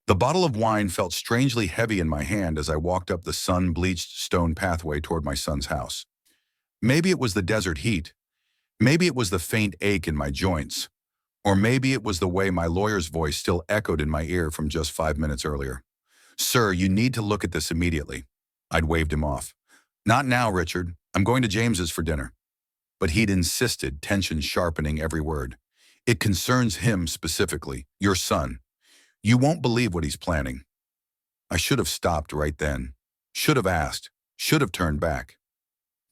The bottle of wine felt strangely heavy in my hand as I walked up the sun-bleached stone pathway toward my son's house. Maybe it was the desert heat. Maybe it was the faint ache in my joints. Or maybe it was the way my lawyer's voice still echoed in my ear from just 5 minutes earlier. "Sir, you need to look at this immediately." I'd waved him off. "Not now, Richard. I'm going to James's for dinner." But he'd insisted, tension sharpening every word. "It concerns him specifically, your son. You won't believe what he's planning." I should have stopped right then. Should have asked. Should have turned back.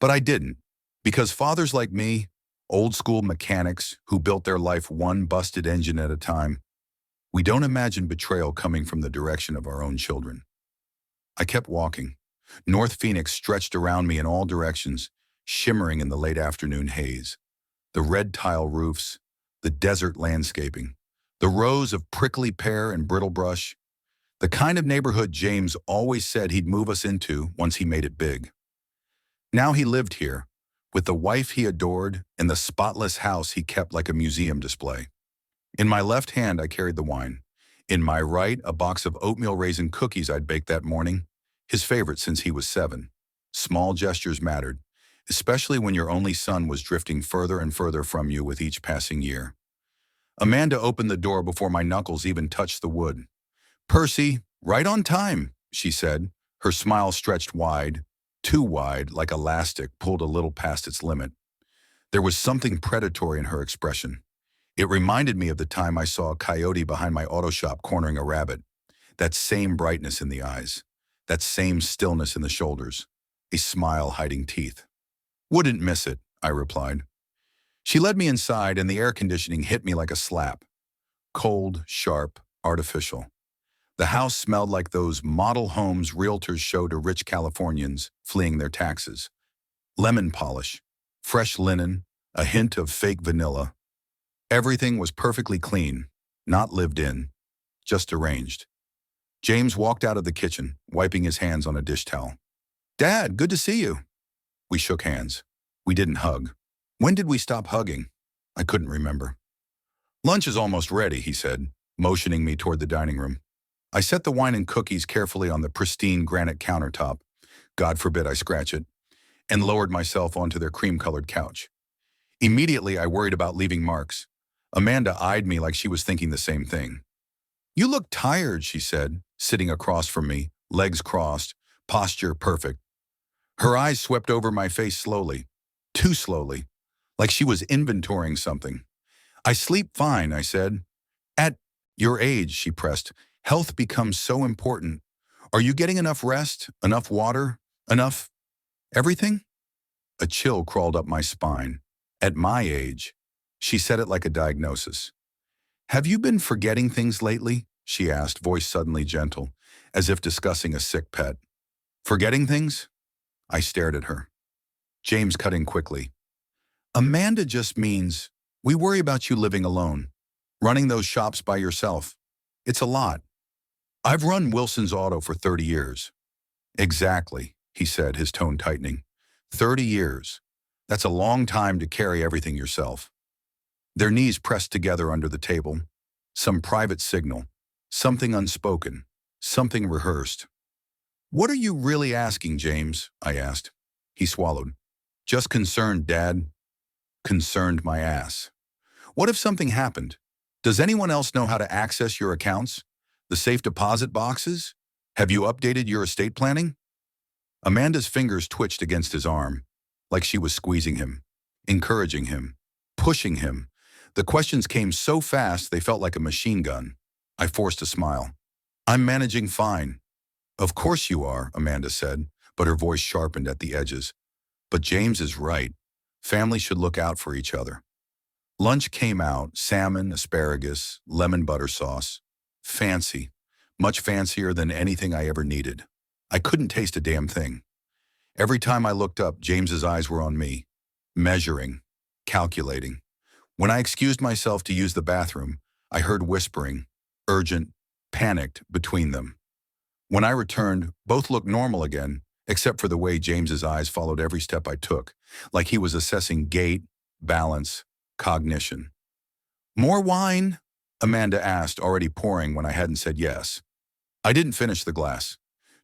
But I didn't, because fathers like me, old-school mechanics who built their life one busted engine at a time, we don't imagine betrayal coming from the direction of our own children. I kept walking. North Phoenix stretched around me in all directions, shimmering in the late afternoon haze. The red tile roofs, the desert landscaping, the rows of prickly pear and brittle brush, the kind of neighborhood James always said he'd move us into once he made it big. Now he lived here, with the wife he adored and the spotless house he kept like a museum display. In my left hand, I carried the wine. In my right, a box of oatmeal raisin cookies I'd baked that morning, his favorite since he was 7. Small gestures mattered, especially when your only son was drifting further and further from you with each passing year. Amanda opened the door before my knuckles even touched the wood. "Percy, right on time," she said, her smile stretched wide, too wide, like elastic pulled a little past its limit. There was something predatory in her expression. It reminded me of the time I saw a coyote behind my auto shop cornering a rabbit. That same brightness in the eyes, that same stillness in the shoulders, a smile hiding teeth. "Wouldn't miss it," I replied. She led me inside and the air conditioning hit me like a slap. Cold, sharp, artificial. The house smelled like those model homes realtors show to rich Californians fleeing their taxes. Lemon polish, fresh linen, a hint of fake vanilla. Everything was perfectly clean, not lived in, just arranged. James walked out of the kitchen, wiping his hands on a dish towel. "Dad, good to see you." We shook hands. We didn't hug. When did we stop hugging? I couldn't remember. "Lunch is almost ready," he said, motioning me toward the dining room. I set the wine and cookies carefully on the pristine granite countertop, God forbid I scratch it, and lowered myself onto their cream-colored couch. Immediately, I worried about leaving marks. Amanda eyed me like she was thinking the same thing. "You look tired," she said, sitting across from me, legs crossed, posture perfect. Her eyes swept over my face slowly, too slowly, like she was inventorying something. "I sleep fine," I said. "At your age," she pressed, "health becomes so important. Are you getting enough rest, enough water, enough everything?" A chill crawled up my spine. "At my age." She said it like a diagnosis. "Have you been forgetting things lately?" she asked, voice suddenly gentle, as if discussing a sick pet. "Forgetting things?" I stared at her. James cut in quickly. "Amanda just means we worry about you living alone, running those shops by yourself. It's a lot. I've run Wilson's Auto for 30 years. "Exactly," he said, his tone tightening. 30 years. That's a long time to carry everything yourself. Their knees pressed together under the table. Some private signal. Something unspoken. Something rehearsed. "What are you really asking, James?" I asked. He swallowed. "Just concerned, Dad." Concerned my ass. "What if something happened? Does anyone else know how to access your accounts? The safe deposit boxes? Have you updated your estate planning?" Amanda's fingers twitched against his arm, like she was squeezing him, encouraging him, pushing him. The questions came so fast they felt like a machine gun. I forced a smile. "I'm managing fine." "Of course you are," Amanda said, but her voice sharpened at the edges. "But James is right. Families should look out for each other." Lunch came out, salmon, asparagus, lemon butter sauce. Fancy. Much fancier than anything I ever needed. I couldn't taste a damn thing. Every time I looked up, James's eyes were on me, measuring, calculating. When I excused myself to use the bathroom, I heard whispering, urgent, panicked, between them. When I returned, both looked normal again, except for the way James's eyes followed every step I took, like he was assessing gait, balance, cognition. "More wine?" Amanda asked, already pouring when I hadn't said yes. I didn't finish the glass.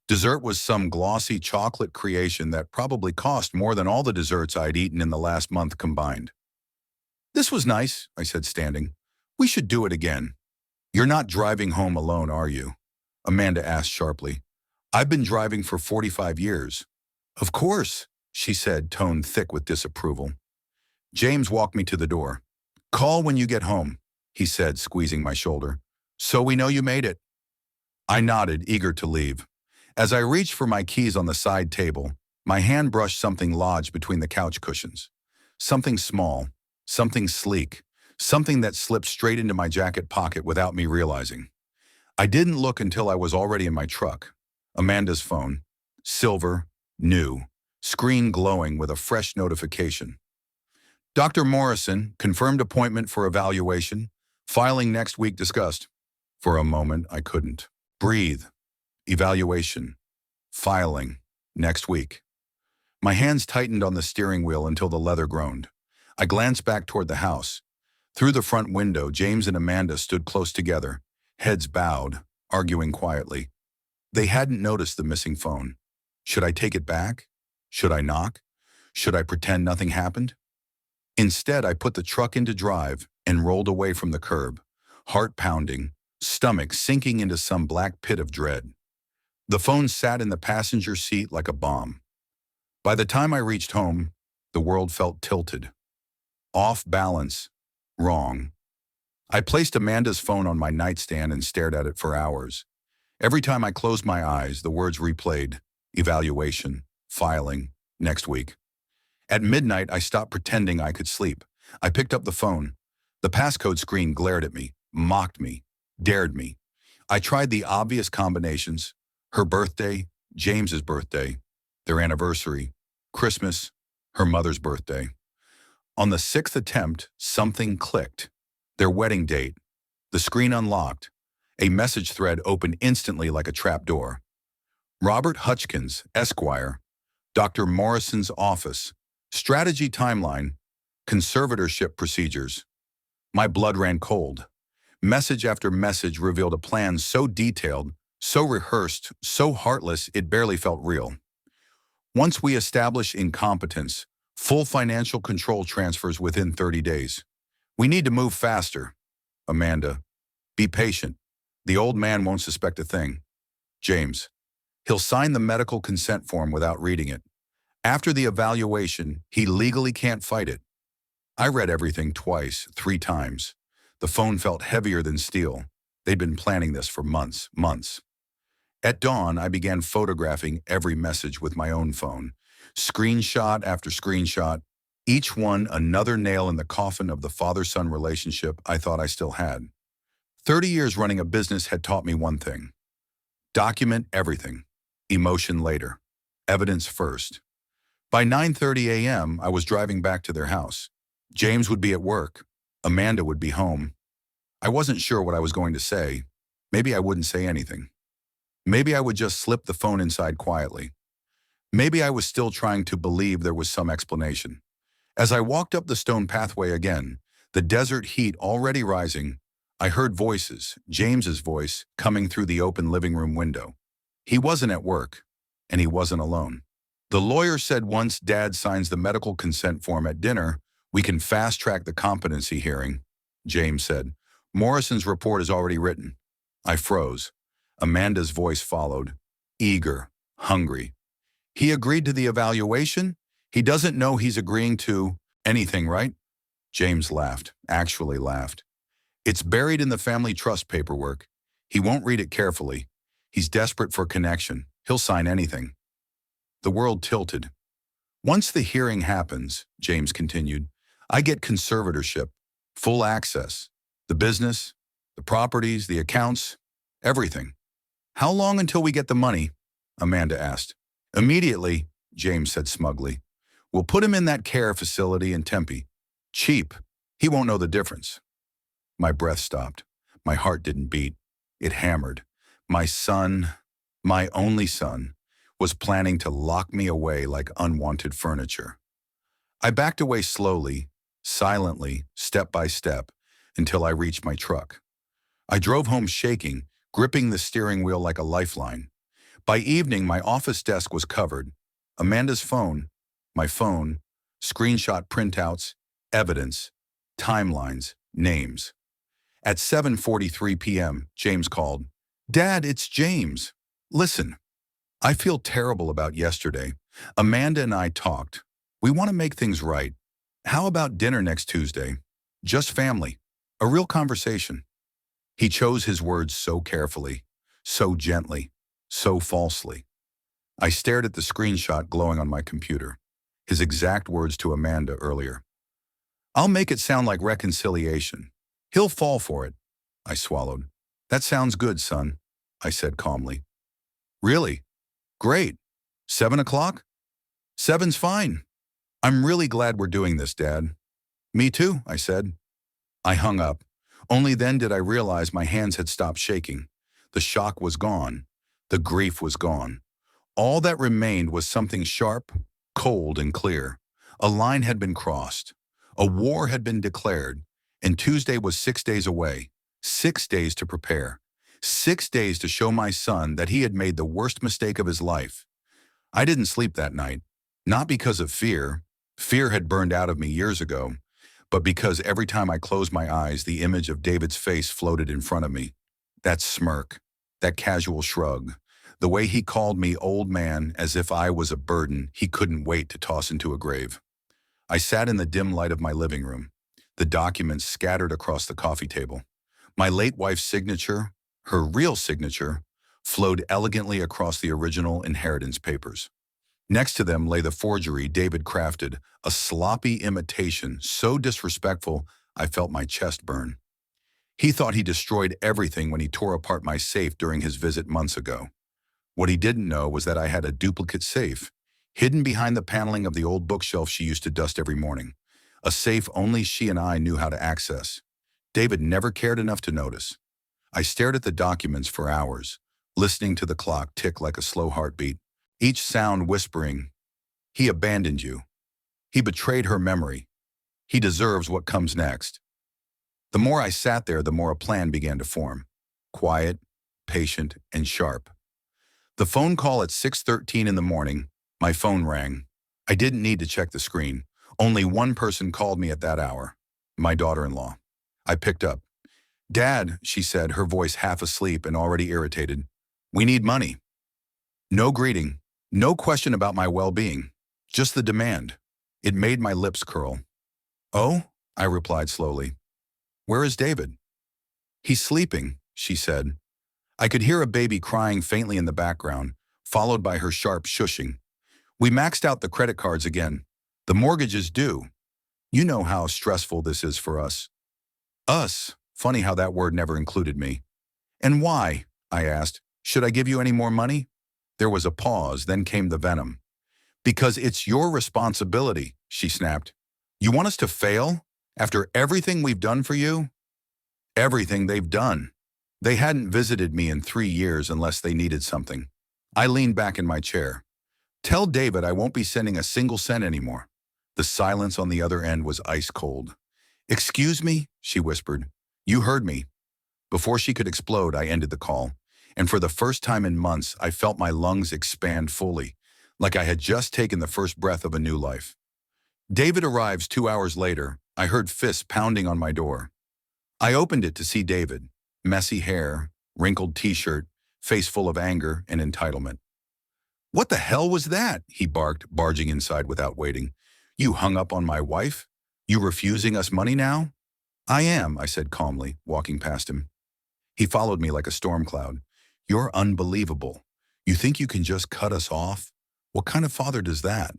Dessert was some glossy chocolate creation that probably cost more than all the desserts I'd eaten in the last month combined. "This was nice," I said, standing. "We should do it again." "You're not driving home alone, are you?" Amanda asked sharply. "I've been driving for 45 years. "Of course," she said, tone thick with disapproval. James walked me to the door. "Call when you get home," he said, squeezing my shoulder. "So we know you made it." I nodded, eager to leave. As I reached for my keys on the side table, my hand brushed something lodged between the couch cushions. Something small, something sleek, something that slipped straight into my jacket pocket without me realizing. I didn't look until I was already in my truck. Amanda's phone. Silver, new, screen glowing with a fresh notification. "Dr. Morrison, confirmed appointment for evaluation. Filing next week discussed." For a moment, I couldn't breathe. Evaluation. Filing. Next week. My hands tightened on the steering wheel until the leather groaned. I glanced back toward the house. Through the front window, James and Amanda stood close together, heads bowed, arguing quietly. They hadn't noticed the missing phone. Should I take it back? Should I knock? Should I pretend nothing happened? Instead, I put the truck into drive and rolled away from the curb, heart pounding, stomach sinking into some black pit of dread. The phone sat in the passenger seat like a bomb. By the time I reached home, the world felt tilted. Off balance. Wrong. I placed Amanda's phone on my nightstand and stared at it for hours. Every time I closed my eyes, the words replayed. Evaluation. Filing. Next week. At midnight, I stopped pretending I could sleep. I picked up the phone. The passcode screen glared at me, mocked me, dared me. I tried the obvious combinations. Her birthday, James's birthday, their anniversary, Christmas, her mother's birthday. On the sixth attempt, something clicked. Their wedding date. The screen unlocked. A message thread opened instantly like a trapdoor. Robert Hutchkins, Esquire, Dr. Morrison's office, strategy timeline, conservatorship procedures. My blood ran cold. Message after message revealed a plan so detailed, so rehearsed, so heartless it barely felt real. Once we establish incompetence, full financial control transfers within 30 days. We need to move faster. Amanda, be patient. The old man won't suspect a thing. James, he'll sign the medical consent form without reading it. After the evaluation, he legally can't fight it. I read everything twice, 3 times. The phone felt heavier than steel. They'd been planning this for months. At dawn, I began photographing every message with my own phone. Screenshot after screenshot, each one another nail in the coffin of the father-son relationship I thought I still had. 30 years running a business had taught me one thing. Document everything. Emotion later. Evidence first. By 9:30 a.m., I was driving back to their house. James would be at work. Amanda would be home. I wasn't sure what I was going to say. Maybe I wouldn't say anything. Maybe I would just slip the phone inside quietly. Maybe I was still trying to believe there was some explanation. As I walked up the stone pathway again, the desert heat already rising, I heard voices, James's voice, coming through the open living room window. He wasn't at work, and he wasn't alone. The lawyer said once Dad signs the medical consent form at dinner, we can fast-track the competency hearing. James said, Morrison's report is already written. I froze. Amanda's voice followed, eager, hungry. He agreed to the evaluation? He doesn't know he's agreeing to anything, right? James laughed, actually laughed. It's buried in the family trust paperwork. He won't read it carefully. He's desperate for connection. He'll sign anything. The world tilted. Once the hearing happens, James continued, I get conservatorship, full access, the business, the properties, the accounts, everything. How long until we get the money? Amanda asked. Immediately, James said smugly. We'll put him in that care facility in Tempe. Cheap. He won't know the difference. My breath stopped. My heart didn't beat. It hammered. My son, my only son, was planning to lock me away like unwanted furniture. I backed away slowly, silently, step by step, until I reached my truck. I drove home shaking, gripping the steering wheel like a lifeline. By evening, my office desk was covered. Amanda's phone, my phone, screenshot printouts, evidence, timelines, names. At 7:43 p.m., James called. "Dad, it's James. Listen, I feel terrible about yesterday. Amanda and I talked. We want to make things right. How about dinner next Tuesday? Just family. A real conversation." He chose his words so carefully, so gently, so falsely. I stared at the screenshot glowing on my computer. His exact words to Amanda earlier. "I'll make it sound like reconciliation. He'll fall for it." I swallowed. "That sounds good, son," I said calmly. "Really? Great. 7 o'clock? Seven's fine. I'm really glad we're doing this, Dad." "Me too," I said. I hung up. Only then did I realize my hands had stopped shaking. The shock was gone. The grief was gone. All that remained was something sharp, cold, and clear. A line had been crossed. A war had been declared, and Tuesday was 6 days away. 6 days to prepare. 6 days to show my son that he had made the worst mistake of his life. I didn't sleep that night, not because of fear. Fear had burned out of me years ago, but because every time I closed my eyes, the image of David's face floated in front of me. That smirk, that casual shrug, the way he called me old man as if I was a burden he couldn't wait to toss into a grave. I sat in the dim light of my living room, the documents scattered across the coffee table. My late wife's signature, her real signature, flowed elegantly across the original inheritance papers. Next to them lay the forgery David crafted, a sloppy imitation so disrespectful I felt my chest burn. He thought he destroyed everything when he tore apart my safe during his visit months ago. What he didn't know was that I had a duplicate safe, hidden behind the paneling of the old bookshelf she used to dust every morning. A safe only she and I knew how to access. David never cared enough to notice. I stared at the documents for hours, listening to the clock tick like a slow heartbeat, each sound whispering, "He abandoned you. He betrayed her memory. He deserves what comes next." The more I sat there, the more a plan began to form. Quiet, patient, and sharp. The phone call at 6:13 in the morning, my phone rang. I didn't need to check the screen. Only one person called me at that hour, my daughter-in-law. I picked up. "Dad," she said, her voice half asleep and already irritated. "We need money." No greeting, no question about my well-being, just the demand. It made my lips curl. "Oh?" I replied slowly. "Where is David?" "He's sleeping," she said. I could hear a baby crying faintly in the background, followed by her sharp shushing. "We maxed out the credit cards again. The mortgage is due. You know how stressful this is for us." Us? Funny how that word never included me. "And why?" I asked. "Should I give you any more money?" There was a pause, then came the venom. "Because it's your responsibility," she snapped. "You want us to fail? After everything we've done for you?" Everything they've done. They hadn't visited me in 3 years unless they needed something. I leaned back in my chair. "Tell David I won't be sending a single cent anymore." The silence on the other end was ice cold. "Excuse me?" she whispered. "You heard me." Before she could explode, I ended the call. And for the first time in months, I felt my lungs expand fully, like I had just taken the first breath of a new life. David arrives 2 hours later. I heard fists pounding on my door. I opened it to see David. Messy hair, wrinkled t-shirt, face full of anger and entitlement. "What the hell was that?" he barked, barging inside without waiting. "You hung up on my wife? You refusing us money now?" "I am," I said calmly, walking past him. He followed me like a storm cloud. "You're unbelievable. You think you can just cut us off? What kind of father does that?"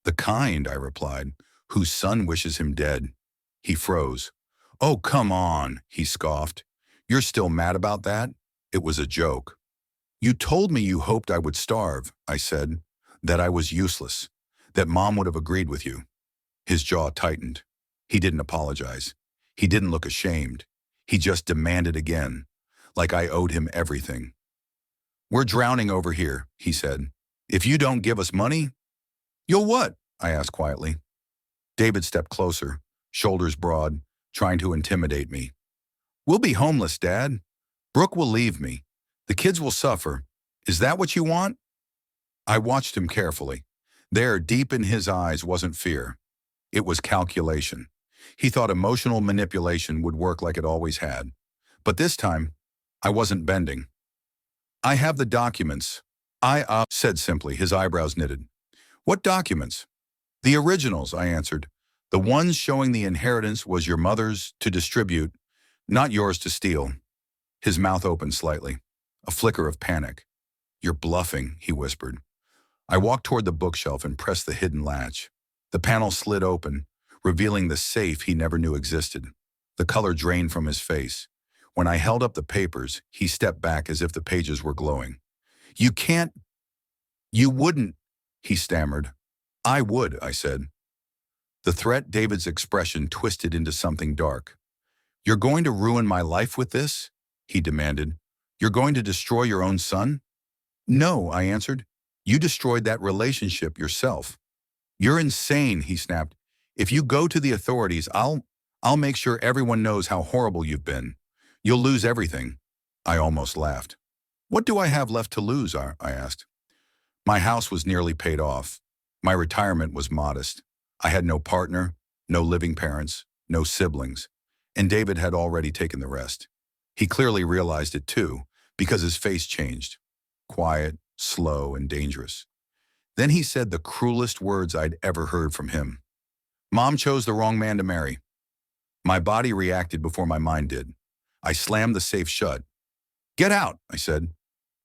"The kind," I replied, "whose son wishes him dead." He froze. "Oh, come on," he scoffed. "You're still mad about that? It was a joke." "You told me you hoped I would starve," I said, "that I was useless, that Mom would have agreed with you." His jaw tightened. He didn't apologize. He didn't look ashamed. He just demanded again, like I owed him everything. "We're drowning over here," he said. "If you don't give us money—" "You'll what?" I asked quietly. David stepped closer, shoulders broad, trying to intimidate me. "We'll be homeless, Dad. Brooke will leave me. The kids will suffer. Is that what you want? I watched him carefully. There, deep in his eyes, wasn't fear. It was calculation. He thought emotional manipulation would work like it always had. But this time, I wasn't bending. I have the documents. I said simply, his eyebrows knitted. What documents? The originals, I answered. The ones showing the inheritance was your mother's to distribute, not yours to steal. His mouth opened slightly, a flicker of panic. You're bluffing, he whispered. I walked toward the bookshelf and pressed the hidden latch. The panel slid open, revealing the safe he never knew existed. The color drained from his face. When I held up the papers, he stepped back as if the pages were glowing. You can't. You wouldn't, he stammered. I would, I said. The threat, David's expression twisted into something dark. You're going to ruin my life with this? He demanded. You're going to destroy your own son? No, I answered. You destroyed that relationship yourself. You're insane, he snapped. If you go to the authorities, I'll make sure everyone knows how horrible you've been. You'll lose everything. I almost laughed. What do I have left to lose? I asked. My house was nearly paid off. My retirement was modest. I had no partner, no living parents, no siblings, and David had already taken the rest. He clearly realized it too, because his face changed. Quiet, slow, and dangerous. Then he said the cruelest words I'd ever heard from him. Mom chose the wrong man to marry. My body reacted before my mind did. I slammed the safe shut. Get out, I said.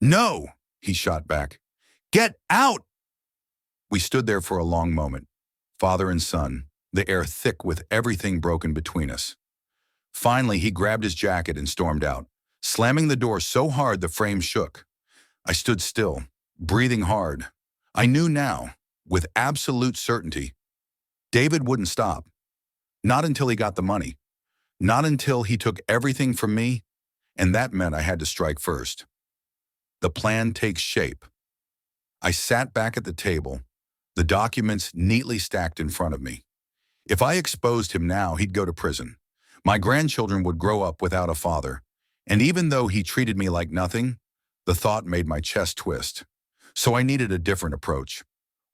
No, he shot back. Get out! We stood there for a long moment, father and son, the air thick with everything broken between us. Finally, he grabbed his jacket and stormed out, slamming the door so hard the frame shook. I stood still, breathing hard. I knew now, with absolute certainty, David wouldn't stop. Not until he got the money. Not until he took everything from me, and that meant I had to strike first. The plan takes shape. I sat back at the table, the documents neatly stacked in front of me. If I exposed him now, he'd go to prison. My grandchildren would grow up without a father, and even though he treated me like nothing, the thought made my chest twist. So I needed a different approach,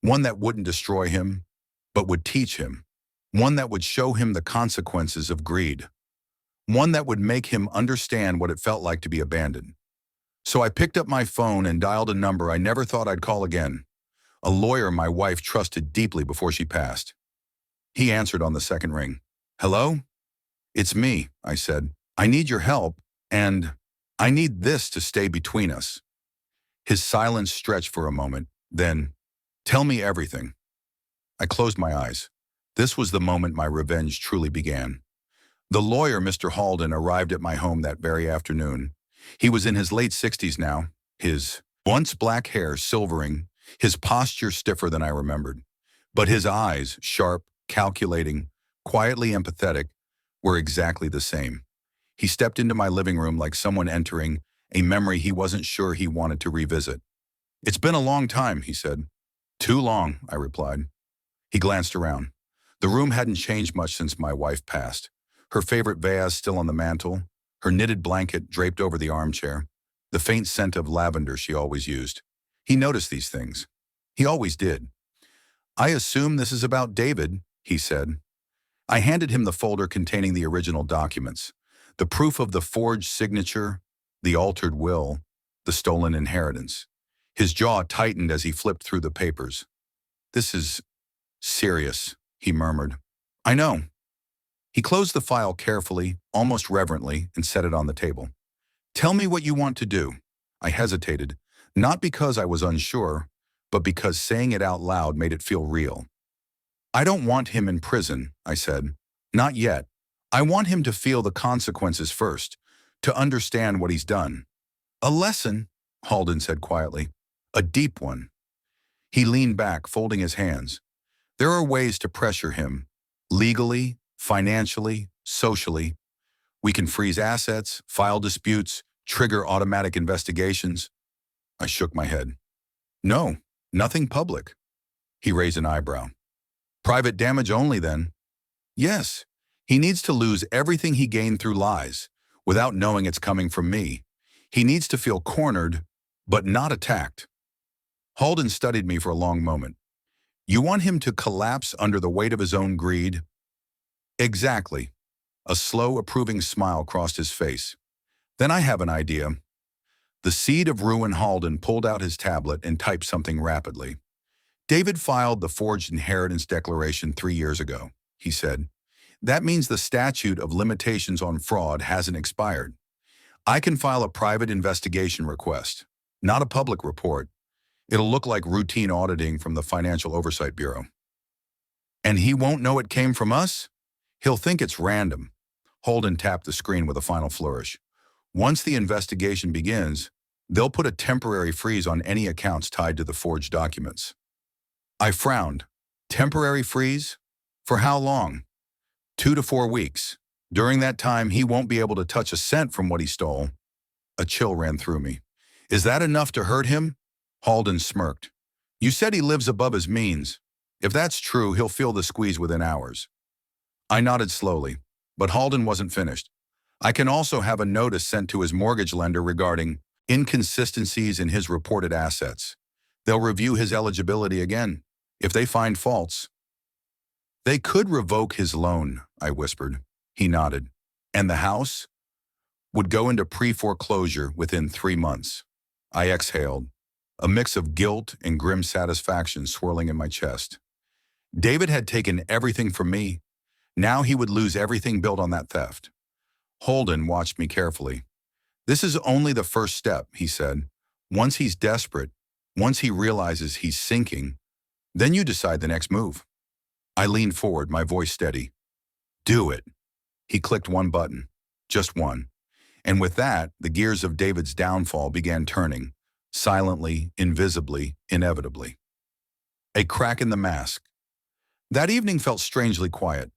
one that wouldn't destroy him, but would teach him, one that would show him the consequences of greed, one that would make him understand what it felt like to be abandoned. So I picked up my phone and dialed a number I never thought I'd call again, a lawyer my wife trusted deeply before she passed. He answered on the second ring. Hello? It's me, I said. I need your help, and I need this to stay between us. His silence stretched for a moment, then, tell me everything. I closed my eyes. This was the moment my revenge truly began. The lawyer, Mr. Halden, arrived at my home that very afternoon. He was in his late 60s now, his once black hair silvering, his posture stiffer than I remembered. But his eyes, sharp, calculating, quietly empathetic, were exactly the same. He stepped into my living room like someone entering a memory he wasn't sure he wanted to revisit. It's been a long time, he said. Too long, I replied. He glanced around. The room hadn't changed much since my wife passed. Her favorite vase still on the mantel, her knitted blanket draped over the armchair, the faint scent of lavender she always used. He noticed these things. He always did. I assume this is about David, he said. I handed him the folder containing the original documents, the proof of the forged signature, the altered will, the stolen inheritance. His jaw tightened as he flipped through the papers. This is serious, he murmured. I know. He closed the file carefully, almost reverently, and set it on the table. Tell me what you want to do. I hesitated, not because I was unsure, but because saying it out loud made it feel real. I don't want him in prison, I said. Not yet. I want him to feel the consequences first, to understand what he's done. A lesson, Halden said quietly. A deep one. He leaned back, folding his hands. There are ways to pressure him. Legally, financially, socially. We can freeze assets, file disputes, trigger automatic investigations. I shook my head. No, nothing public. He raised an eyebrow. Private damage only, then? Yes. He needs to lose everything he gained through lies, without knowing it's coming from me. He needs to feel cornered, but not attacked. Halden studied me for a long moment. You want him to collapse under the weight of his own greed? Exactly. A slow, approving smile crossed his face. Then I have an idea. The seed of ruin. Halden pulled out his tablet and typed something rapidly. David filed the forged inheritance declaration 3 years ago, he said. That means the statute of limitations on fraud hasn't expired. I can file a private investigation request, not a public report. It'll look like routine auditing from the Financial Oversight Bureau. And he won't know it came from us? He'll think it's random. Halden tapped the screen with a final flourish. Once the investigation begins, they'll put a temporary freeze on any accounts tied to the forged documents. I frowned. Temporary freeze? For how long? 2 to 4 weeks. During that time, he won't be able to touch a cent from what he stole. A chill ran through me. Is that enough to hurt him? Halden smirked. You said he lives above his means. If that's true, he'll feel the squeeze within hours. I nodded slowly, but Halden wasn't finished. I can also have a notice sent to his mortgage lender regarding inconsistencies in his reported assets. They'll review his eligibility again. If they find faults, they could revoke his loan, I whispered. He nodded. And the house would go into pre-foreclosure within 3 months. I exhaled, a mix of guilt and grim satisfaction swirling in my chest. David had taken everything from me. Now he would lose everything built on that theft. Halden watched me carefully. This is only the first step, he said. Once he's desperate, once he realizes he's sinking, then you decide the next move. I leaned forward, my voice steady. Do it. He clicked one button, just one. And with that, the gears of David's downfall began turning, silently, invisibly, inevitably. A crack in the mask. That evening felt strangely quiet.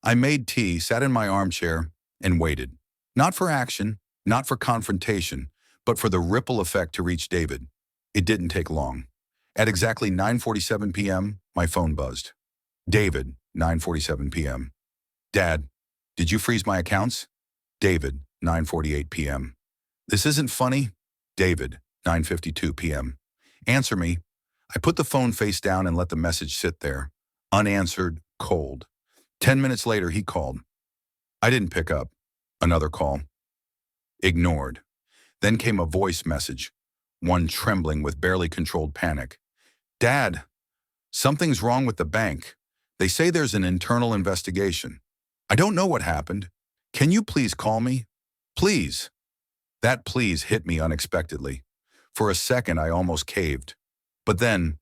I made tea, sat in my armchair, and waited. Not for action, not for confrontation, but for the ripple effect to reach David. It didn't take long. At exactly 9:47 p.m., my phone buzzed. David, 9:47 p.m. Dad, did you freeze my accounts? David, 9:48 p.m. This isn't funny? David, 9:52 p.m. Answer me. I put the phone face down and let the message sit there, unanswered, cold. 10 minutes later, he called. I didn't pick up. Another call. Ignored. Then came a voice message, one trembling with barely controlled panic. Dad, something's wrong with the bank. They say there's an internal investigation. I don't know what happened. Can you please call me? Please. That please hit me unexpectedly. For a second, I almost caved. But then,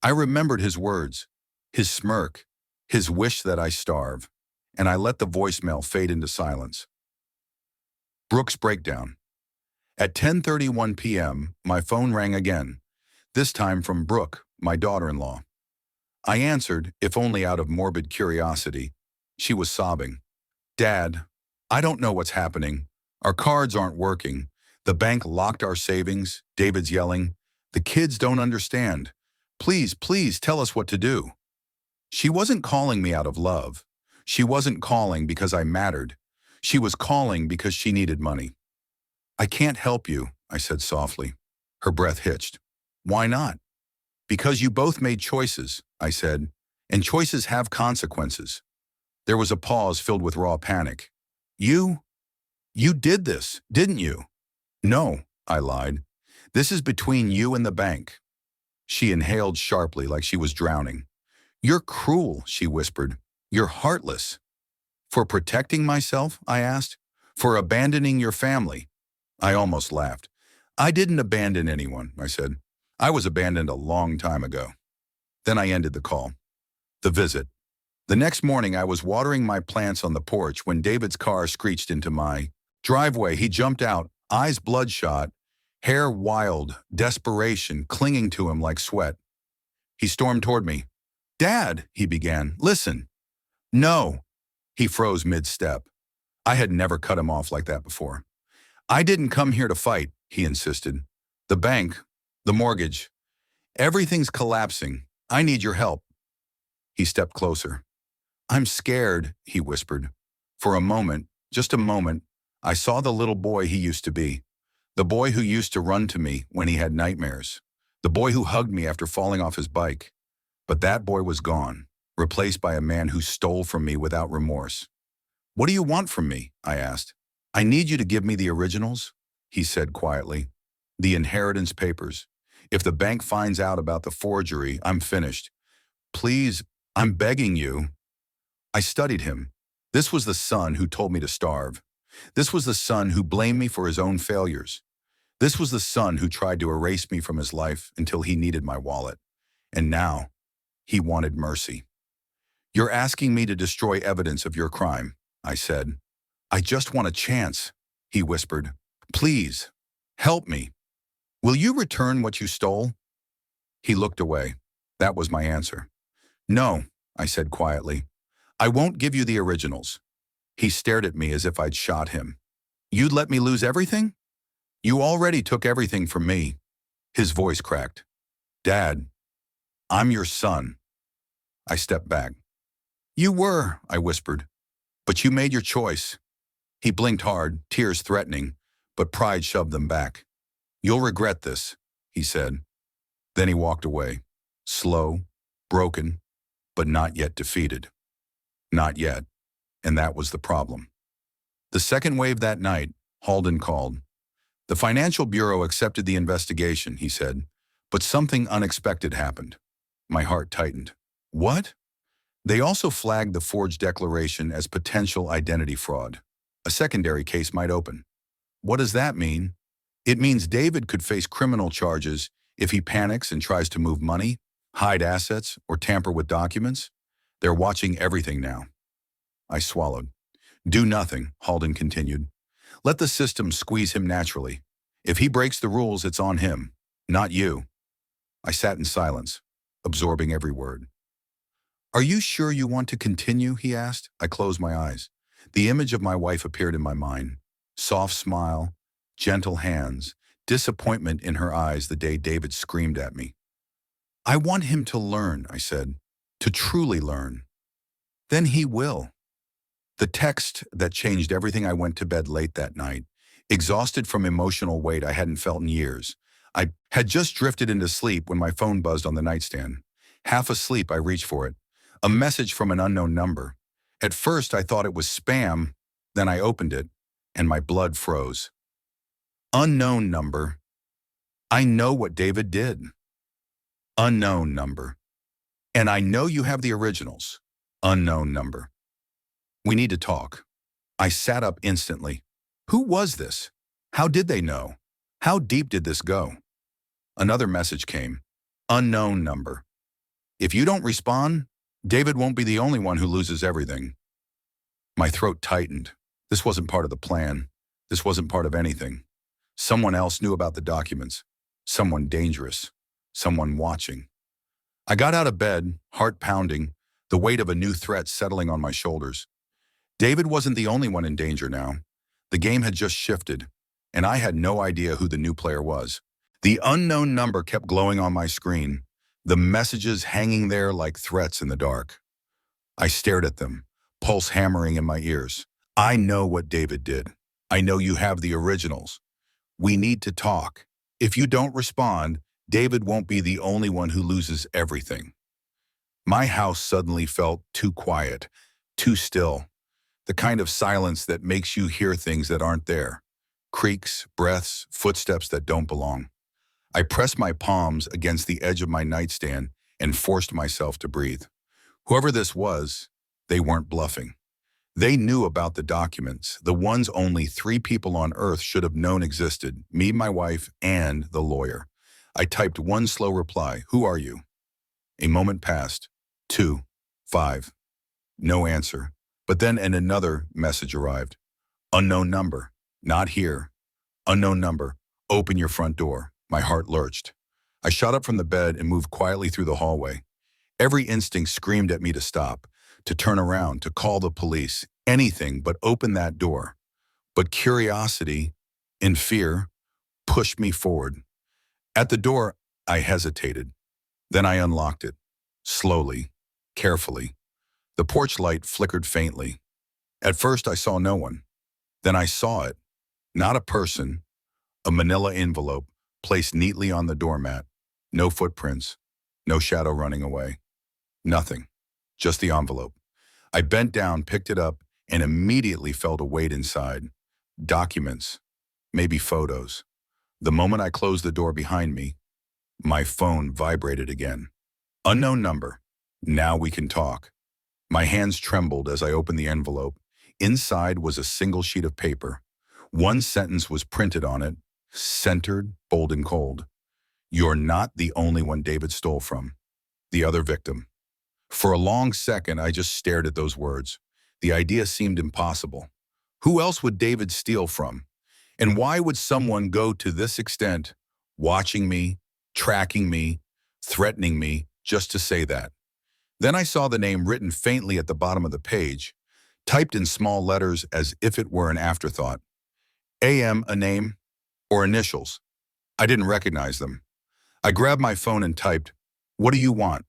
I remembered his words, his smirk, his wish that I starve, and I let the voicemail fade into silence. Brooke's breakdown. At 10:31 p.m., my phone rang again, this time from Brooke, my daughter-in-law. I answered, if only out of morbid curiosity. She was sobbing. Dad, I don't know what's happening. Our cards aren't working. The bank locked our savings. David's yelling. The kids don't understand. Please, please tell us what to do. She wasn't calling me out of love. She wasn't calling because I mattered. She was calling because she needed money. I can't help you, I said softly. Her breath hitched. Why not? Because you both made choices, I said, and choices have consequences. There was a pause filled with raw panic. You did this, didn't you? No, I lied. This is between you and the bank. She inhaled sharply like she was drowning. You're cruel, she whispered. You're heartless. For protecting myself, I asked. For abandoning your family. I almost laughed. I didn't abandon anyone, I said. I was abandoned a long time ago. Then I ended the call. The visit. The next morning, I was watering my plants on the porch when David's car screeched into my driveway. He jumped out, eyes bloodshot, hair wild, desperation clinging to him like sweat. He stormed toward me. Dad, he began, listen. No. He froze mid-step. I had never cut him off like that before. I didn't come here to fight, he insisted. The bank, the mortgage, everything's collapsing. I need your help. He stepped closer. I'm scared, he whispered. For a moment, just a moment, I saw the little boy he used to be. The boy who used to run to me when he had nightmares. The boy who hugged me after falling off his bike. But that boy was gone, replaced by a man who stole from me without remorse. "What do you want from me?" I asked. "I need you to give me the originals," he said quietly. "The inheritance papers. If the bank finds out about the forgery, I'm finished. Please, I'm begging you." I studied him. This was the son who told me to starve. This was the son who blamed me for his own failures. This was the son who tried to erase me from his life until he needed my wallet. And now, he wanted mercy. "You're asking me to destroy evidence of your crime," I said. "I just want a chance," he whispered. "Please, help me. Will you return what you stole?" He looked away. That was my answer. "No," I said quietly. "I won't give you the originals." He stared at me as if I'd shot him. "You'd let me lose everything? You already took everything from me." His voice cracked. "Dad, I'm your son." I stepped back. "You were," I whispered, "but you made your choice." He blinked hard, tears threatening, but pride shoved them back. "You'll regret this," he said. Then he walked away, slow, broken, but not yet defeated. Not yet, and that was the problem. The second wave that night, Halden called. "The Financial Bureau accepted the investigation," he said, "but something unexpected happened." My heart tightened. "What?" "They also flagged the forged declaration as potential identity fraud. A secondary case might open." "What does that mean?" "It means David could face criminal charges if he panics and tries to move money, hide assets, or tamper with documents. They're watching everything now." I swallowed. "Do nothing," Halden continued. "Let the system squeeze him naturally. If he breaks the rules, it's on him, not you." I sat in silence, absorbing every word. "Are you sure you want to continue?" he asked. I closed my eyes. The image of my wife appeared in my mind. Soft smile, gentle hands, disappointment in her eyes the day David screamed at me. "I want him to learn," I said, "to truly learn. Then he will." The text that changed everything. I went to bed late that night, exhausted from emotional weight I hadn't felt in years. I had just drifted into sleep when my phone buzzed on the nightstand. Half asleep, I reached for it. A message from an unknown number. At first, I thought it was spam. Then I opened it, and my blood froze. Unknown number. I know what David did. Unknown number. And I know you have the originals. Unknown number. "We need to talk." I sat up instantly. Who was this? How did they know? How deep did this go? Another message came. Unknown number. "If you don't respond, David won't be the only one who loses everything." My throat tightened. This wasn't part of the plan. This wasn't part of anything. Someone else knew about the documents. Someone dangerous. Someone watching. I got out of bed, heart pounding, the weight of a new threat settling on my shoulders. David wasn't the only one in danger now. The game had just shifted, and I had no idea who the new player was. The unknown number kept glowing on my screen, the messages hanging there like threats in the dark. I stared at them, pulse hammering in my ears. "I know what David did. I know you have the originals. We need to talk. If you don't respond, David won't be the only one who loses everything." My house suddenly felt too quiet, too still. The kind of silence that makes you hear things that aren't there. Creaks, breaths, footsteps that don't belong. I pressed my palms against the edge of my nightstand and forced myself to breathe. Whoever this was, they weren't bluffing. They knew about the documents, the ones only 3 people on Earth should have known existed, me, my wife, and the lawyer. I typed one slow reply, "Who are you?" A moment passed. 2, 5. No answer. But then another message arrived. Unknown number. Not here. Unknown number. Open your front door. My heart lurched. I shot up from the bed and moved quietly through the hallway. Every instinct screamed at me to stop, to turn around, to call the police, anything but open that door. But curiosity and fear pushed me forward. At the door, I hesitated. Then I unlocked it, slowly, carefully. The porch light flickered faintly. At first, I saw no one. Then I saw it. Not a person, A manila envelope placed neatly on the doormat. No footprints, no shadow running away. Nothing. Just the envelope. I bent down, picked it up, and immediately felt a weight inside. Documents. Maybe photos. The moment I closed the door behind me, my phone vibrated again. Unknown number. Now we can talk. My hands trembled as I opened the envelope. Inside was a single sheet of paper. One sentence was printed on it, centered, bold and cold. You're not the only one David stole from. The other victim. For a long second, I just stared at those words. The idea seemed impossible. Who else would David steal from? And why would someone go to this extent, watching me, tracking me, threatening me, just to say that? Then I saw the name written faintly at the bottom of the page, typed in small letters as if it were an afterthought. AM, a name, or initials. I didn't recognize them. I grabbed my phone and typed, "What do you want?"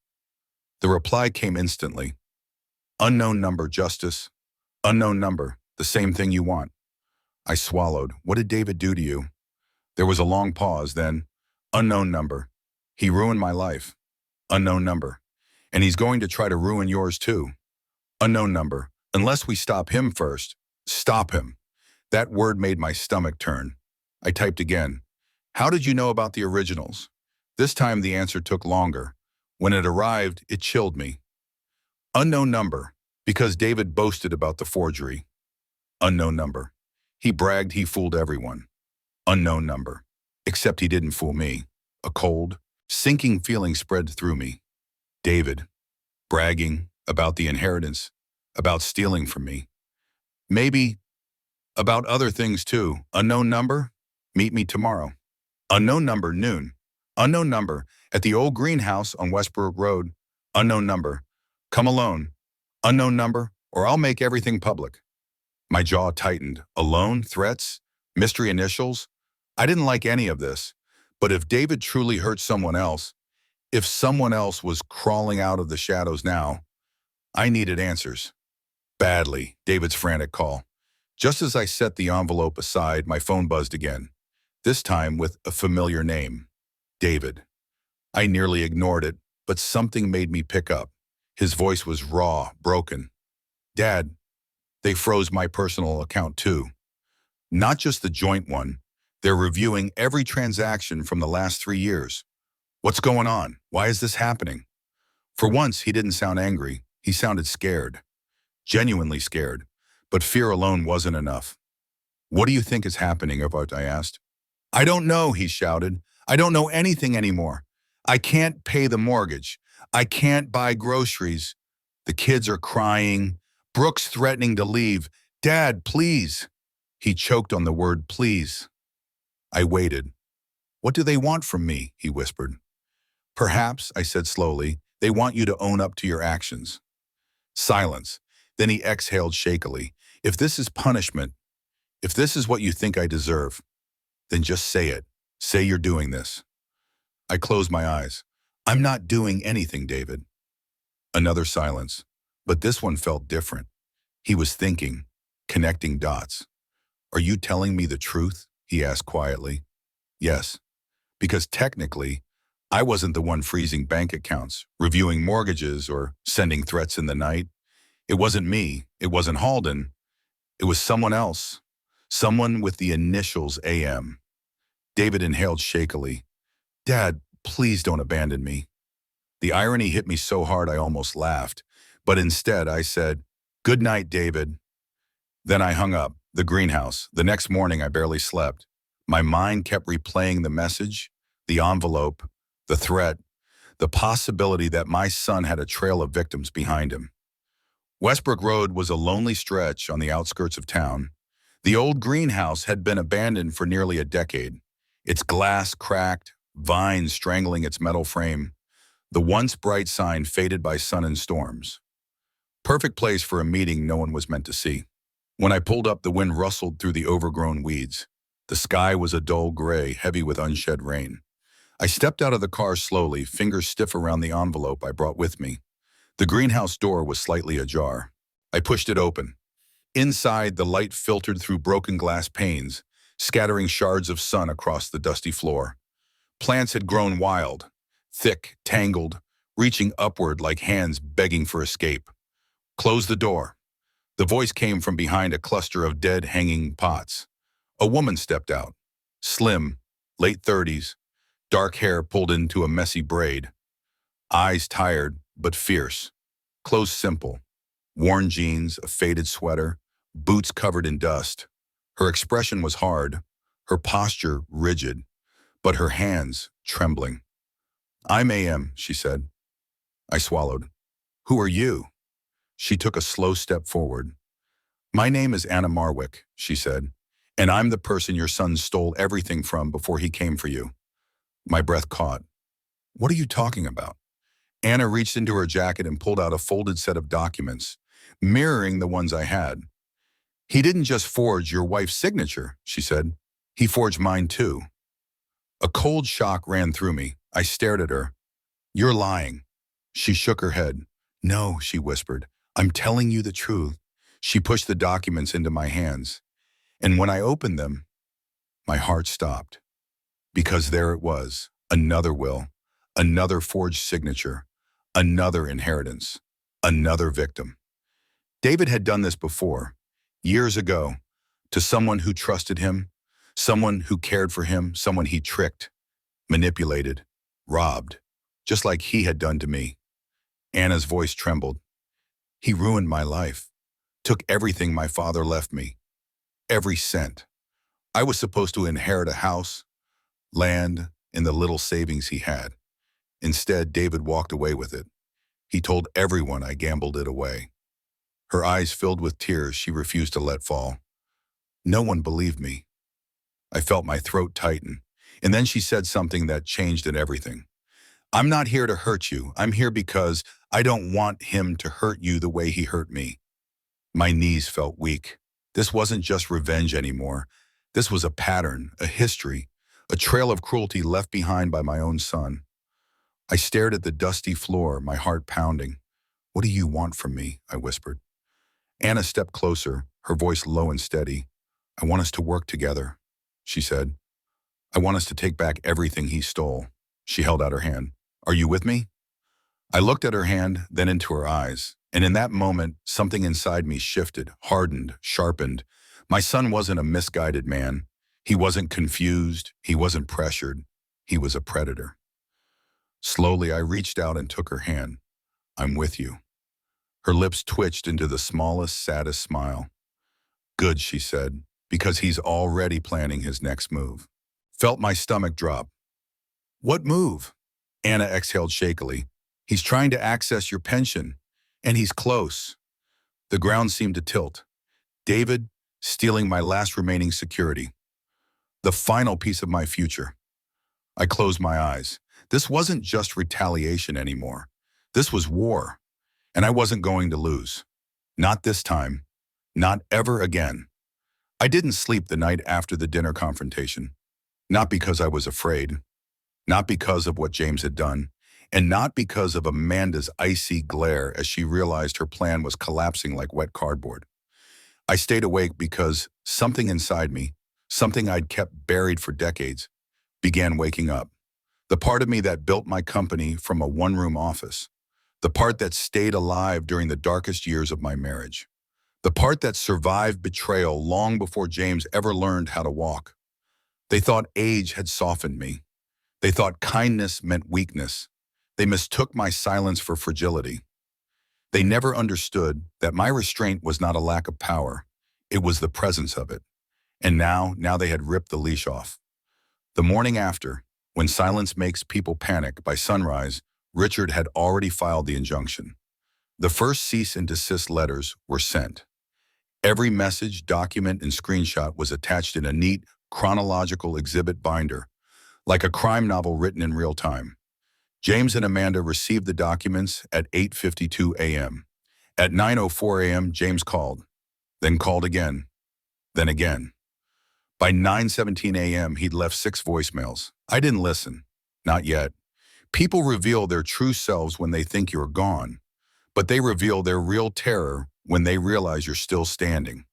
The reply came instantly. Unknown number, Justice. Unknown number, the same thing you want. I swallowed. What did David do to you? There was a long pause, then, unknown number. He ruined my life. Unknown number. And he's going to try to ruin yours too. Unknown number. Unless we stop him first. Stop him. That word made my stomach turn. I typed again. How did you know about the originals? This time the answer took longer. When it arrived, it chilled me. Unknown number. Because David boasted about the forgery. Unknown number. He bragged he fooled everyone. Unknown number. Except he didn't fool me. A cold, sinking feeling spread through me. David. Bragging about the inheritance. About stealing from me. Maybe about other things too. Unknown number. Meet me tomorrow. Unknown number, noon. Unknown number. At the old greenhouse on Westbrook Road. Unknown number. Come alone. Unknown number, or I'll make everything public. My jaw tightened. Alone, threats, mystery initials. I didn't like any of this. But if David truly hurt someone else, if someone else was crawling out of the shadows now, I needed answers. Badly, David's frantic call. Just as I set the envelope aside, my phone buzzed again. This time with a familiar name. David. I nearly ignored it, but something made me pick up. His voice was raw, broken. Dad, they froze my personal account too. Not just the joint one. They're reviewing every transaction from the last 3 years. What's going on? Why is this happening? For once, he didn't sound angry. He sounded scared. Genuinely scared. But fear alone wasn't enough. What do you think is happening, I asked. I don't know, he shouted. I don't know anything anymore. I can't pay the mortgage. I can't buy groceries. The kids are crying. Brooke's threatening to leave. Dad, please. He choked on the word please. I waited. What do they want from me? He whispered. Perhaps, I said slowly, they want you to own up to your actions. Silence. Then he exhaled shakily. If this is punishment, if this is what you think I deserve, then just say it. Say you're doing this. I closed my eyes. I'm not doing anything, David. Another silence, but this one felt different. He was thinking, connecting dots. Are you telling me the truth? He asked quietly. Yes, because technically, I wasn't the one freezing bank accounts, reviewing mortgages, or sending threats in the night. It wasn't me. It wasn't Halden. It was someone else. Someone with the initials AM. David inhaled shakily. Dad, please don't abandon me. The irony hit me so hard I almost laughed, but instead I said, good night, David. Then I hung up. The greenhouse. The next morning I barely slept. My mind kept replaying the message, the envelope, the threat, the possibility that my son had a trail of victims behind him. Westbrook Road was a lonely stretch on the outskirts of town. The old greenhouse had been abandoned for nearly a decade. Its glass cracked, vines strangling its metal frame. The once bright sign faded by sun and storms. Perfect place for a meeting no one was meant to see. When I pulled up, the wind rustled through the overgrown weeds. The sky was a dull gray, heavy with unshed rain. I stepped out of the car slowly, fingers stiff around the envelope I brought with me. The greenhouse door was slightly ajar. I pushed it open. Inside, the light filtered through broken glass panes, scattering shards of sun across the dusty floor. Plants had grown wild, thick, tangled, reaching upward like hands begging for escape. Close the door. The voice came from behind a cluster of dead hanging pots. A woman stepped out. Slim, late 30s, dark hair pulled into a messy braid. Eyes tired but fierce. Clothes simple. Worn jeans, a faded sweater, boots covered in dust. Her expression was hard, her posture rigid, but her hands trembling. "I'm AM," she said. I swallowed. "Who are you?" She took a slow step forward. "My name is Anna Marwick," she said, "and I'm the person your son stole everything from before he came for you." My breath caught. "What are you talking about?" Anna reached into her jacket and pulled out a folded set of documents, mirroring the ones I had. "He didn't just forge your wife's signature," she said. "He forged mine too." A cold shock ran through me. I stared at her. "You're lying." She shook her head. "No," she whispered. "I'm telling you the truth." She pushed the documents into my hands. And when I opened them, my heart stopped. Because there it was, another will, another forged signature, another inheritance, another victim. David had done this before, years ago, to someone who trusted him, someone who cared for him, someone he tricked, manipulated, robbed, just like he had done to me. Anna's voice trembled. "He ruined my life, took everything my father left me, every cent. I was supposed to inherit a house, land, and the little savings he had. Instead, David walked away with it. He told everyone I gambled it away." Her eyes filled with tears she refused to let fall. No one believed me. I felt my throat tighten, and then she said something that changed everything. "I'm not here to hurt you. I'm here because I don't want him to hurt you the way he hurt me." My knees felt weak. This wasn't just revenge anymore. This was a pattern, a history, a trail of cruelty left behind by my own son. I stared at the dusty floor, my heart pounding. "What do you want from me?" I whispered. Anna stepped closer, her voice low and steady. "I want us to work together," she said. "I want us to take back everything he stole." She held out her hand. "Are you with me?" I looked at her hand, then into her eyes, and in that moment, something inside me shifted, hardened, sharpened. My son wasn't a misguided man. He wasn't confused. He wasn't pressured. He was a predator. Slowly, I reached out and took her hand. "I'm with you." Her lips twitched into the smallest, saddest smile. "Good," she said, "because he's already planning his next move." Felt my stomach drop. "What move?" Anna exhaled shakily. "He's trying to access your pension, and he's close." The ground seemed to tilt. David, stealing my last remaining security. The final piece of my future. I closed my eyes. This wasn't just retaliation anymore. This was war, and I wasn't going to lose. Not this time. Not ever again. I didn't sleep the night after the dinner confrontation. Not because I was afraid. Not because of what James had done. And not because of Amanda's icy glare as she realized her plan was collapsing like wet cardboard. I stayed awake because something inside me, something I'd kept buried for decades, began waking up. The part of me that built my company from a one-room office. The part that stayed alive during the darkest years of my marriage. The part that survived betrayal long before James ever learned how to walk. They thought age had softened me. They thought kindness meant weakness. They mistook my silence for fragility. They never understood that my restraint was not a lack of power. It was the presence of it. And now they had ripped the leash off. The morning after, when silence makes people panic, by sunrise, Richard had already filed the injunction. The first cease and desist letters were sent. Every message, document, and screenshot was attached in a neat, chronological exhibit binder, like a crime novel written in real time. James and Amanda received the documents at 8:52 a.m. At 9:04 a.m., James called, then called again, then again. By 9:17 a.m., he'd left 6 voicemails. I didn't listen. Not yet. People reveal their true selves when they think you're gone, but they reveal their real terror when they realize you're still standing.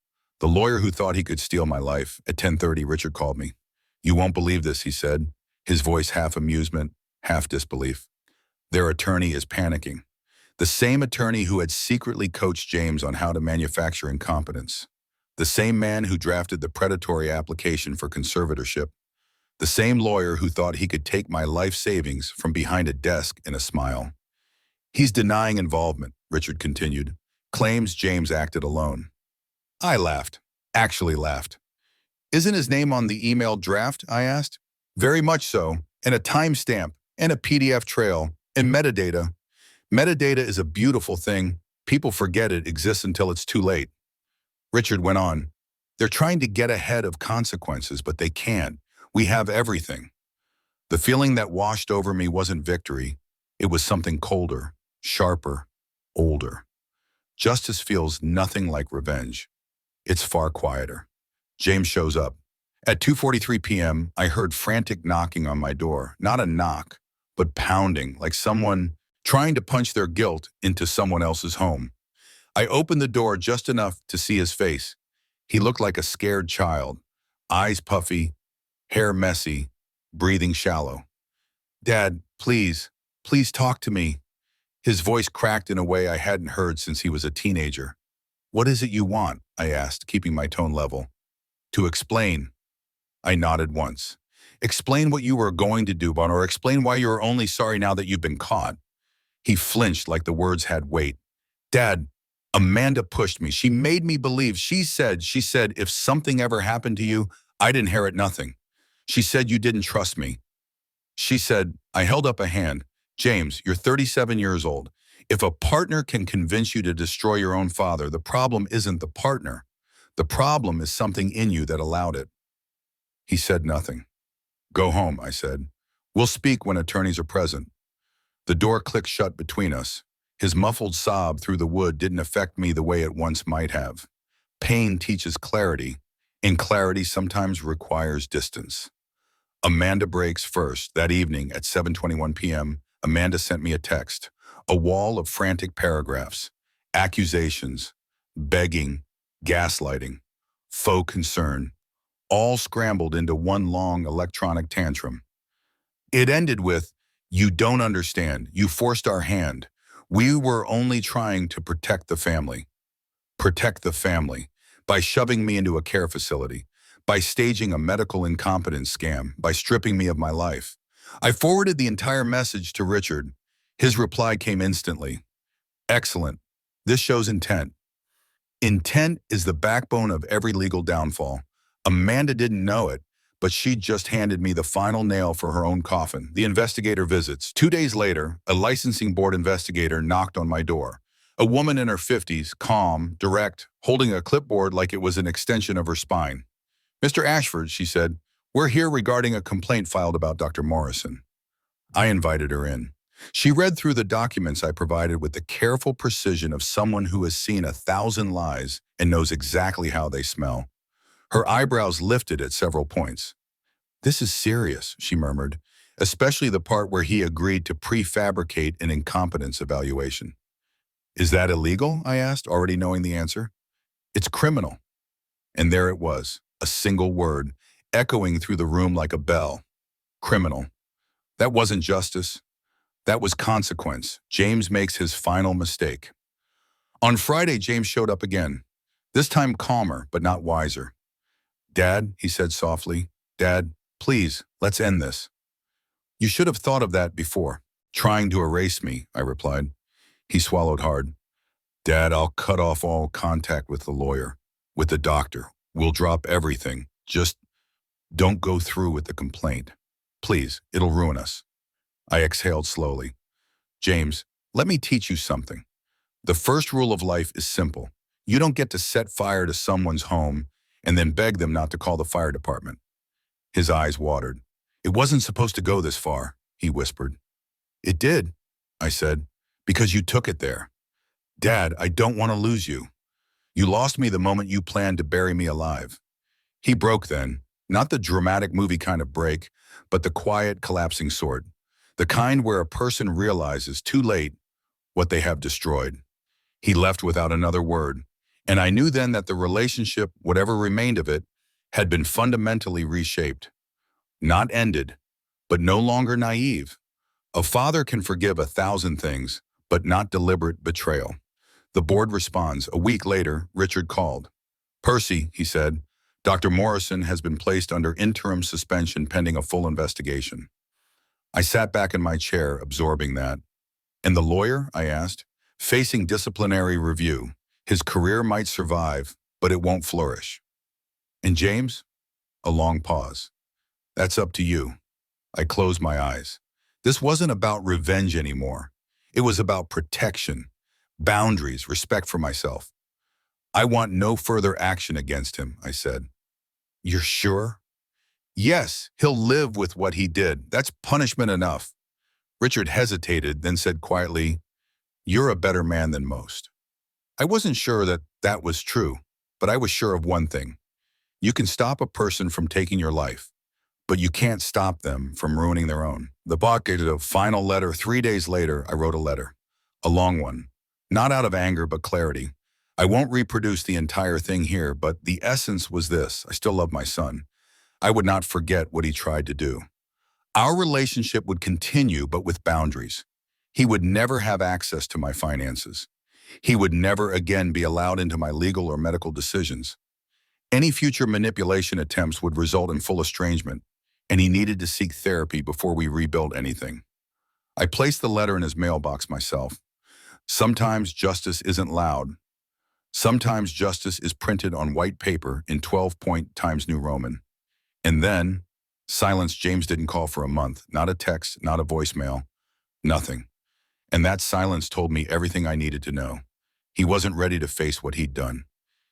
The lawyer who thought he could steal my life. At 10:30, Richard called me. You won't believe this, he said, his voice half amusement, half disbelief. Their attorney is panicking. The same attorney who had secretly coached James on how to manufacture incompetence. The same man who drafted the predatory application for conservatorship. The same lawyer who thought he could take my life savings from behind a desk in a smile. He's denying involvement, Richard continued. Claims James acted alone. I laughed. Actually laughed. Isn't his name on the email draft? I asked. Very much so, and a timestamp, and a PDF trail, and metadata. Metadata is a beautiful thing. People forget it exists until it's too late. Richard went on. They're trying to get ahead of consequences, but they can't. We have everything. The feeling that washed over me wasn't victory. It was something colder, sharper, older. Justice feels nothing like revenge. It's far quieter. James shows up. At 2:43 p.m., I heard frantic knocking on my door. Not a knock, but pounding, like someone trying to punch their guilt into someone else's home. I opened the door just enough to see his face. He looked like a scared child, eyes puffy, hair messy, breathing shallow. Dad, please talk to me. His voice cracked in a way I hadn't heard since he was a teenager. What is it you want? I asked, keeping my tone level. To explain. I nodded once. Explain what you were going to do, Bon, or explain why you're only sorry now that you've been caught. He flinched like the words had weight. Dad, Amanda pushed me. She made me believe. She said, if something ever happened to you, I'd inherit nothing. She said you didn't trust me. She said, I held up a hand. James, you're 37 years old. If a partner can convince you to destroy your own father, the problem isn't the partner. The problem is something in you that allowed it. He said nothing. Go home, I said. We'll speak when attorneys are present. The door clicked shut between us. His muffled sob through the wood didn't affect me the way it once might have. Pain teaches clarity, and clarity sometimes requires distance. Amanda breaks first. That evening at 7:21 p.m., Amanda sent me a text, a wall of frantic paragraphs, accusations, begging, gaslighting, faux concern, all scrambled into one long electronic tantrum. It ended with, you don't understand. You forced our hand. We were only trying to protect the family. Protect the family by shoving me into a care facility, by staging a medical incompetence scam, by stripping me of my life. I forwarded the entire message to Richard. His reply came instantly. Excellent. This shows intent. Intent is the backbone of every legal downfall. Amanda didn't know it, but she just handed me the final nail for her own coffin. The investigator visits. 2 days later, a licensing board investigator knocked on my door. A woman in her 50s, calm, direct, holding a clipboard like it was an extension of her spine. Mr. Ashford, she said, we're here regarding a complaint filed about Dr. Morrison. I invited her in. She read through the documents I provided with the careful precision of someone who has seen 1,000 lies and knows exactly how they smell. Her eyebrows lifted at several points. This is serious, she murmured, especially the part where he agreed to prefabricate an incompetence evaluation. Is that illegal? I asked, already knowing the answer. It's criminal. And there it was, a single word, echoing through the room like a bell. Criminal. That wasn't justice. That was consequence. James makes his final mistake. On Friday, James showed up again, this time calmer, but not wiser. Dad, he said softly, Dad, please, let's end this. You should have thought of that before. Trying to erase me, I replied. He swallowed hard. Dad, I'll cut off all contact with the lawyer, with the doctor. We'll drop everything. Just don't go through with the complaint. Please, it'll ruin us. I exhaled slowly. James, let me teach you something. The first rule of life is simple. You don't get to set fire to someone's home and then beg them not to call the fire department. His eyes watered. It wasn't supposed to go this far, he whispered. It did, I said, because you took it there. Dad, I don't want to lose you. You lost me the moment you planned to bury me alive. He broke then, not the dramatic movie kind of break, but the quiet, collapsing sort. The kind where a person realizes too late what they have destroyed. He left without another word, And I knew then that the relationship, whatever remained of it, had been fundamentally reshaped. Not ended, but no longer naive. A father can forgive 1,000 things, but not deliberate betrayal. The board responds. A week later, Richard called. "Percy," he said, "Dr. Morrison has been placed under interim suspension pending a full investigation." I sat back in my chair, absorbing that. "And the lawyer?" I asked. "Facing disciplinary review. His career might survive, but it won't flourish." "And James?" A long pause. "That's up to you." I closed my eyes. This wasn't about revenge anymore. It was about protection, boundaries, respect for myself. "I want no further action against him," I said. "You're sure?" "Yes, he'll live with what he did. That's punishment enough." Richard hesitated, then said quietly, "You're a better man than most." I wasn't sure that that was true, but I was sure of one thing. You can stop a person from taking your life, but you can't stop them from ruining their own. The bucket of final letter. 3 days later, I wrote a letter. A long one. Not out of anger, but clarity. I won't reproduce the entire thing here, but the essence was this. I still love my son. I would not forget what he tried to do. Our relationship would continue, but with boundaries. He would never have access to my finances. He would never again be allowed into my legal or medical decisions. Any future manipulation attempts would result in full estrangement, and he needed to seek therapy before we rebuilt anything. I placed the letter in his mailbox myself. Sometimes justice isn't loud. Sometimes justice is printed on white paper in 12-point Times New Roman. And then, silence. James didn't call for a month. Not a text, not a voicemail, nothing. And that silence told me everything I needed to know. He wasn't ready to face what he'd done.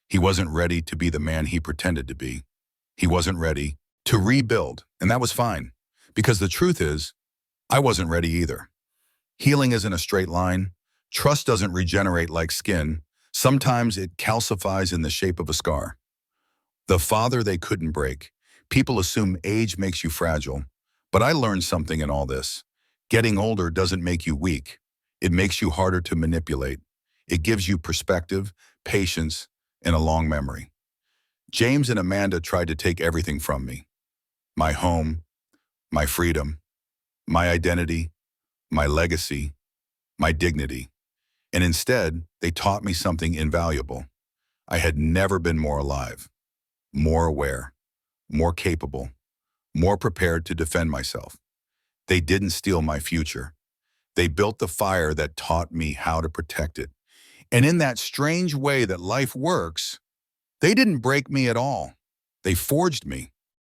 He wasn't ready to be the man he pretended to be. He wasn't ready to rebuild, and that was fine. Because the truth is, I wasn't ready either. Healing isn't a straight line. Trust doesn't regenerate like skin. Sometimes it calcifies in the shape of a scar. The father they couldn't break. People assume age makes you fragile, but I learned something in all this. Getting older doesn't make you weak. It makes you harder to manipulate. It gives you perspective, patience, and a long memory. James and Amanda tried to take everything from me. My home, my freedom, my identity, my legacy, my dignity. And instead, they taught me something invaluable. I had never been more alive, more aware, more capable, more prepared to defend myself. They didn't steal my future. They built the fire that taught me how to protect it. And in that strange way that life works, they didn't break me at all. They forged me.